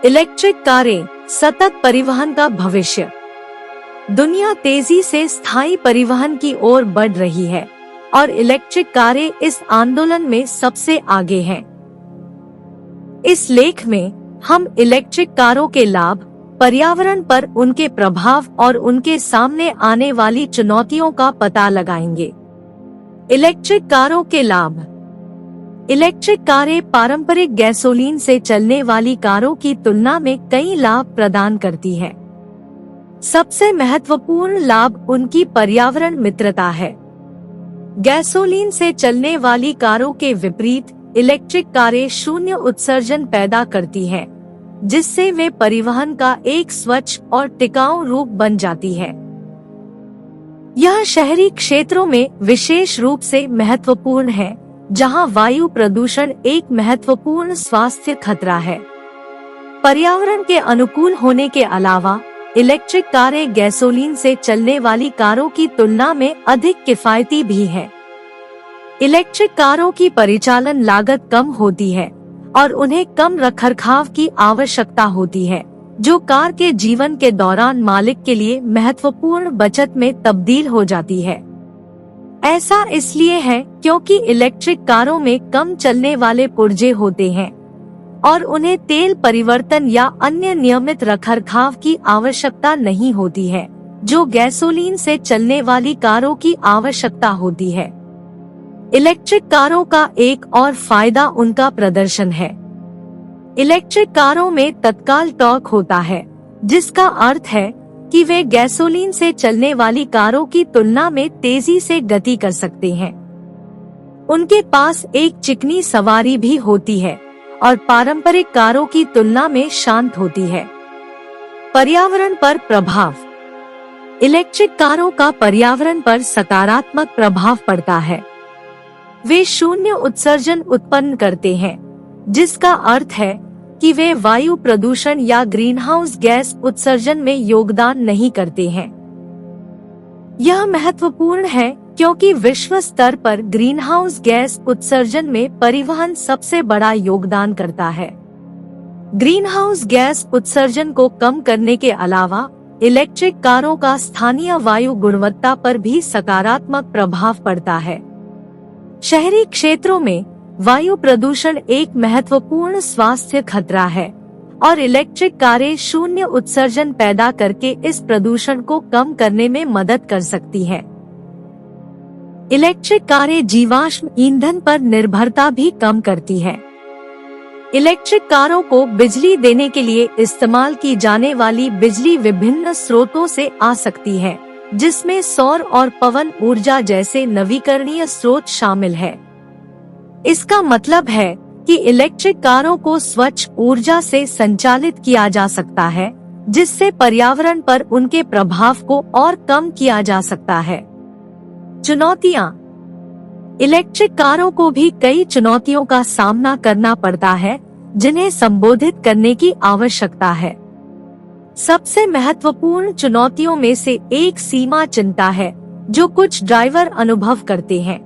Electric कारें सतत परिवहन का भविष्य। दुनिया तेजी से स्थायी परिवहन की ओर बढ़ रही है और इलेक्ट्रिक कारें इस आंदोलन में सबसे आगे हैं। इस लेख में हम इलेक्ट्रिक कारों के लाभ, पर्यावरण पर उनके प्रभाव और उनके सामने आने वाली चुनौतियों का पता लगाएंगे। इलेक्ट्रिक कारों के लाभ। इलेक्ट्रिक कारें पारंपरिक गैसोलीन से चलने वाली कारों की तुलना में कई लाभ प्रदान करती हैं। सबसे महत्वपूर्ण लाभ उनकी पर्यावरण मित्रता है। गैसोलीन से चलने वाली कारों के विपरीत इलेक्ट्रिक कारें शून्य उत्सर्जन पैदा करती हैं, जिससे वे परिवहन का एक स्वच्छ और टिकाऊ रूप बन जाती है। यह शहरी क्षेत्रों में विशेष रूप से महत्वपूर्ण है, जहां वायु प्रदूषण एक महत्वपूर्ण स्वास्थ्य खतरा है। पर्यावरण के अनुकूल होने के अलावा इलेक्ट्रिक कारें गैसोलीन से चलने वाली कारों की तुलना में अधिक किफायती भी है। इलेक्ट्रिक कारों की परिचालन लागत कम होती है और उन्हें कम रखरखाव की आवश्यकता होती है, जो कार के जीवन के दौरान मालिक के लिए महत्वपूर्ण बचत में तब्दील हो जाती है। ऐसा इसलिए है क्योंकि इलेक्ट्रिक कारों में कम चलने वाले पुर्जे होते हैं और उन्हें तेल परिवर्तन या अन्य नियमित रखरखाव की आवश्यकता नहीं होती है, जो गैसोलीन से चलने वाली कारों की आवश्यकता होती है। इलेक्ट्रिक कारों का एक और फायदा उनका प्रदर्शन है। इलेक्ट्रिक कारों में तत्काल टॉर्क होता है, जिसका अर्थ है कि वे गैसोलीन से चलने वाली कारों की तुलना में तेजी से गति कर सकते हैं। उनके पास एक चिकनी सवारी भी होती है और पारंपरिक कारों की तुलना में शांत होती है। पर्यावरण पर प्रभाव। इलेक्ट्रिक कारों का पर्यावरण पर सकारात्मक प्रभाव पड़ता है। वे शून्य उत्सर्जन उत्पन्न करते हैं, जिसका अर्थ है कि वे वायु प्रदूषण या ग्रीनहाउस गैस उत्सर्जन में योगदान नहीं करते हैं। यह महत्वपूर्ण है क्योंकि विश्व स्तर पर ग्रीनहाउस गैस उत्सर्जन में परिवहन सबसे बड़ा योगदान करता है। ग्रीनहाउस गैस उत्सर्जन को कम करने के अलावा इलेक्ट्रिक कारों का स्थानीय वायु गुणवत्ता पर भी सकारात्मक प्रभाव पड़ता है। शहरी क्षेत्रों में वायु प्रदूषण एक महत्वपूर्ण स्वास्थ्य खतरा है और इलेक्ट्रिक कारें शून्य उत्सर्जन पैदा करके इस प्रदूषण को कम करने में मदद कर सकती हैं। इलेक्ट्रिक कारें जीवाश्म ईंधन पर निर्भरता भी कम करती हैं। इलेक्ट्रिक कारों को बिजली देने के लिए इस्तेमाल की जाने वाली बिजली विभिन्न स्रोतों से आ सकती है, जिसमें सौर और पवन ऊर्जा जैसे नवीकरणीय स्रोत शामिल है। इसका मतलब है कि इलेक्ट्रिक कारों को स्वच्छ ऊर्जा से संचालित किया जा सकता है, जिससे पर्यावरण पर उनके प्रभाव को और कम किया जा सकता है। चुनौतियाँ। इलेक्ट्रिक कारों को भी कई चुनौतियों का सामना करना पड़ता है, जिन्हें संबोधित करने की आवश्यकता है। सबसे महत्वपूर्ण चुनौतियों में से एक सीमा चिंता है, जो कुछ ड्राइवर अनुभव करते हैं।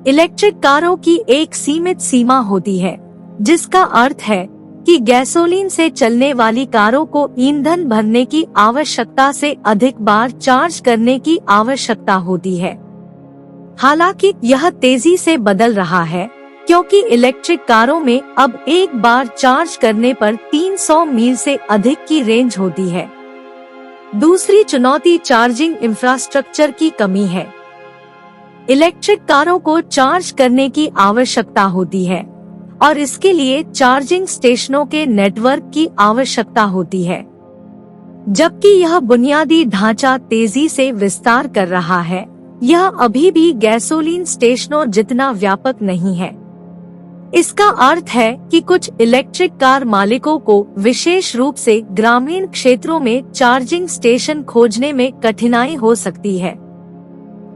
इलेक्ट्रिक कारों की एक सीमित सीमा होती है, जिसका अर्थ है कि गैसोलीन से चलने वाली कारों को ईंधन भरने की आवश्यकता से अधिक बार चार्ज करने की आवश्यकता होती है। हालांकि यह तेजी से बदल रहा है, क्योंकि इलेक्ट्रिक कारों में अब एक बार चार्ज करने पर 300 मील से अधिक की रेंज होती है। दूसरी चुनौती चार्जिंग इंफ्रास्ट्रक्चर की कमी है। इलेक्ट्रिक कारों को चार्ज करने की आवश्यकता होती है और इसके लिए चार्जिंग स्टेशनों के नेटवर्क की आवश्यकता होती है। जबकि यह बुनियादी ढांचा तेजी से विस्तार कर रहा है, यह अभी भी गैसोलीन स्टेशनों जितना व्यापक नहीं है। इसका अर्थ है कि कुछ इलेक्ट्रिक कार मालिकों को विशेष रूप से ग्रामीण क्षेत्रों में चार्जिंग स्टेशन खोजने में कठिनाई हो सकती है।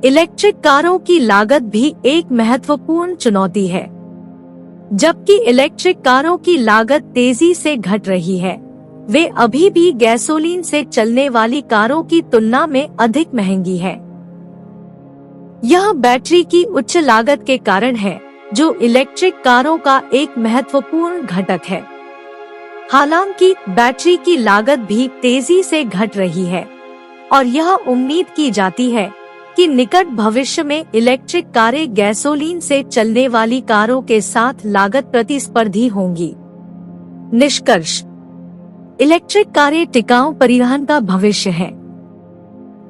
इलेक्ट्रिक कारों की लागत भी एक महत्वपूर्ण चुनौती है। जबकि इलेक्ट्रिक कारों की लागत तेजी से घट रही है, वे अभी भी गैसोलीन से चलने वाली कारों की तुलना में अधिक महंगी है। यह बैटरी की उच्च लागत के कारण है, जो इलेक्ट्रिक कारों का एक महत्वपूर्ण घटक है। हालांकि बैटरी की लागत भी तेजी से घट रही है और यह उम्मीद की जाती है कि निकट भविष्य में इलेक्ट्रिक कारें गैसोलीन से चलने वाली कारों के साथ लागत प्रतिस्पर्धी होंगी। निष्कर्ष, इलेक्ट्रिक कारें टिकाऊ परिवहन का भविष्य है।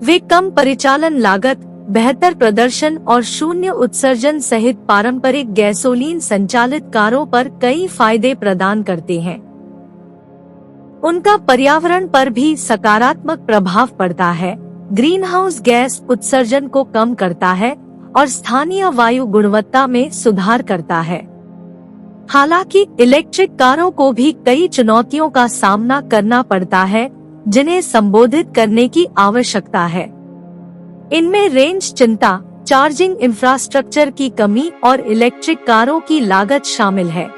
वे कम परिचालन लागत, बेहतर प्रदर्शन और शून्य उत्सर्जन सहित पारंपरिक गैसोलीन संचालित कारों पर कई फायदे प्रदान करते हैं। उनका पर्यावरण पर भी सकारात्मक प्रभाव पड़ता है, ग्रीन हाउस गैस उत्सर्जन को कम करता है और स्थानीय वायु गुणवत्ता में सुधार करता है। हालांकि इलेक्ट्रिक कारों को भी कई चुनौतियों का सामना करना पड़ता है जिन्हें संबोधित करने की आवश्यकता है। इनमें रेंज चिंता, चार्जिंग इंफ्रास्ट्रक्चर की कमी और इलेक्ट्रिक कारों की लागत शामिल है।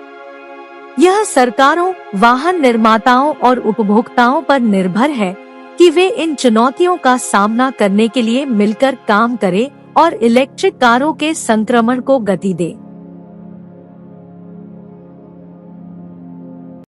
यह सरकारों, वाहन निर्माताओं और उपभोक्ताओं पर निर्भर है कि वे इन चुनौतियों का सामना करने के लिए मिलकर काम करें और इलेक्ट्रिक कारों के संक्रमण को गति दें।